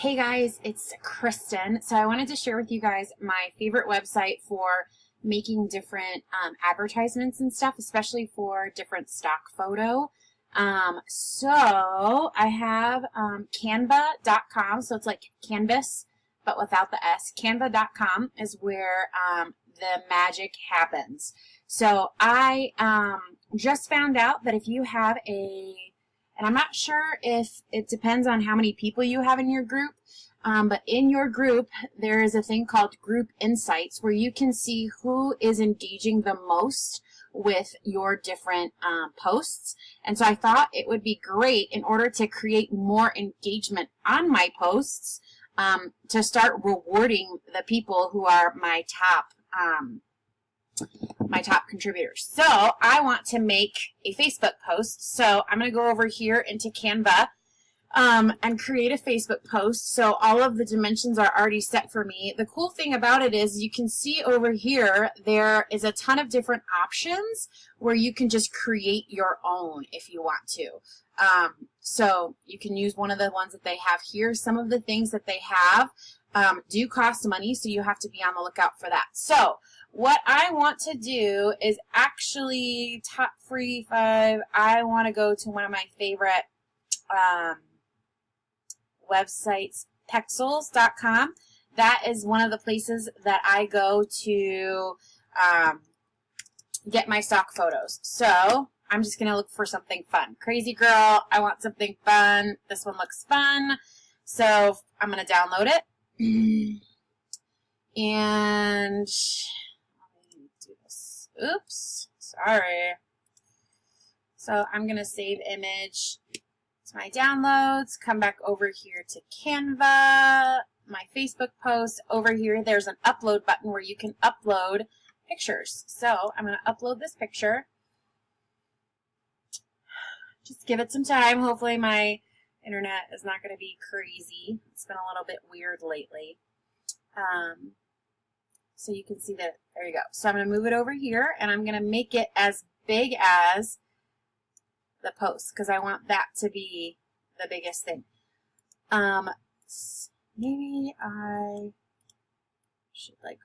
Hey guys, it's Kristen. So I wanted to share with you guys my favorite website for making different advertisements and stuff, especially for different stock photo. So I have canva.com, so it's like canvas, but without the S. Canva.com is where the magic happens. So I just found out that if you have and I'm not sure if it depends on how many people you have in your group, but in your group, there is a thing called Group Insights where you can see who is engaging the most with your different posts. And so I thought it would be great in order to create more engagement on my posts to start rewarding the people who are my top contributors. So I want to make a Facebook post. So I'm going to go over here into Canva and create a Facebook post. So all of the dimensions are already set for me. The cool thing about it is you can see over here there is a ton of different options where you can just create your own if you want to. So you can use one of the ones that they have here. Some of the things that they have do cost money, so you have to be on the lookout for that. So what I want to do is actually top free 5. I want to go to one of my favorite websites, pexels.com. That is one of the places that I go to get my stock photos. So I'm just going to look for something fun. Crazy girl, I want something fun. This one looks fun. So I'm going to download it. And do this. Oops, sorry. So I'm going to save image to my downloads, come back over here to Canva, my Facebook post. Over here there's an upload button where you can upload pictures. So I'm going to upload this picture. Just give it some time. Hopefully my internet is not going to be crazy. It's been a little bit weird lately. So you can see that, there you go. So I'm going to move it over here and I'm going to make it as big as the post because I want that to be the biggest thing. Maybe I should like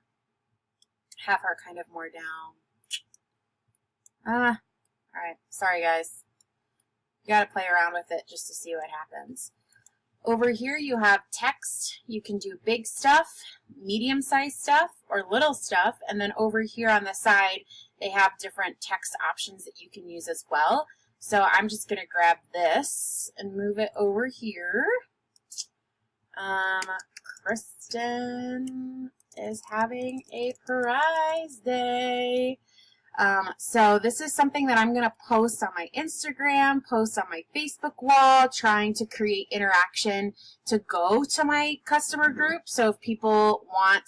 have her kind of more down. Alright, sorry guys. You got to play around with it just to see what happens. Over here you have text. You can do big stuff, medium-sized stuff, or little stuff. And then over here on the side, they have different text options that you can use as well. So I'm just going to grab this and move it over here. Kristen is having a prize day. So this is something that I'm going to post on my Instagram, post on my Facebook wall, trying to create interaction to go to my customer group. So if people want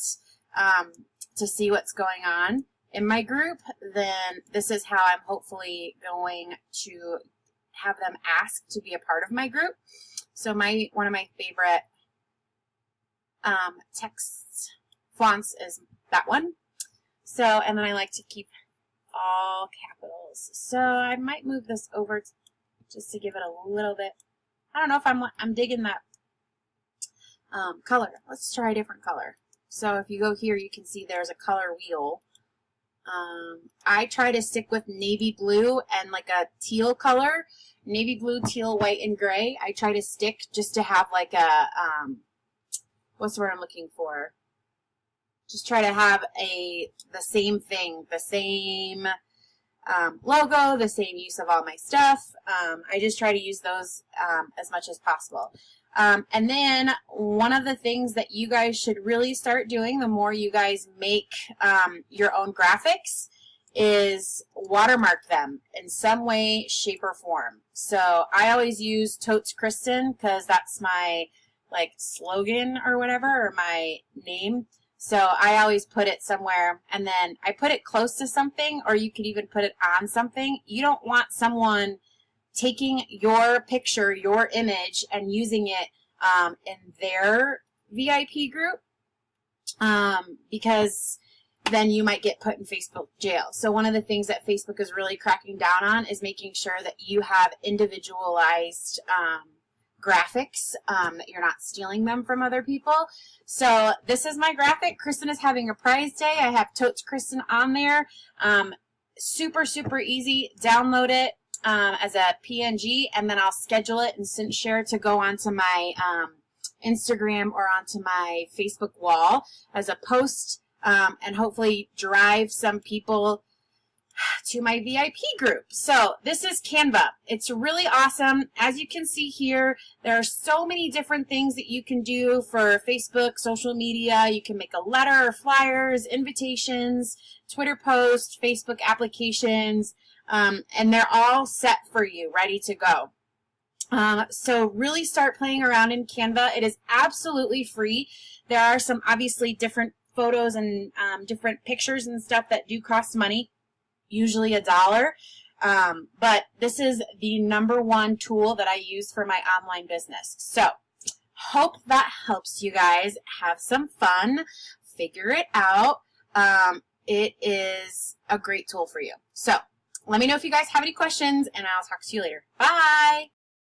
to see what's going on in my group, then this is how I'm hopefully going to have them ask to be a part of my group. So one of my favorite text fonts is that one. So, and then I like to keep all capitals. So I might move this over just to give it a little bit. I don't know if I'm digging that color. Let's try a different color. So if you go here, you can see there's a color wheel. I try to stick with navy blue and like a teal color. Navy blue, teal, white, and gray. I try to stick just to have like a, what's the word I'm looking for? Just try to have the same thing, the same logo, the same use of all my stuff. I just try to use those as much as possible. And then one of the things that you guys should really start doing the more you guys make your own graphics is watermark them in some way, shape, or form. So I always use Totes Kristen because that's my like slogan or whatever, or my name. So I always put it somewhere, and then I put it close to something, or you could even put it on something. You don't want someone taking your picture, your image, and using it in their VIP group because then you might get put in Facebook jail. So one of the things that Facebook is really cracking down on is making sure that you have individualized graphics, that you're not stealing them from other people. So this is my graphic. Kristen is having a prize day. I have Totes Kristen on there. Super, super easy. Download it as a PNG, and then I'll schedule it and share it to go onto my Instagram or onto my Facebook wall as a post, and hopefully drive some people to my VIP group. So this is Canva. It's really awesome. As you can see here, there are so many different things that you can do for Facebook, social media. You can make a letter, flyers, invitations, Twitter posts, Facebook applications, and they're all set for you, ready to go. So really start playing around in Canva. It is absolutely free. There are some obviously different photos and different pictures and stuff that do cost money, usually $1. But this is the #1 tool that I use for my online business. So hope that helps you guys have some fun, figure it out. It is a great tool for you. So let me know if you guys have any questions, and I'll talk to you later. Bye!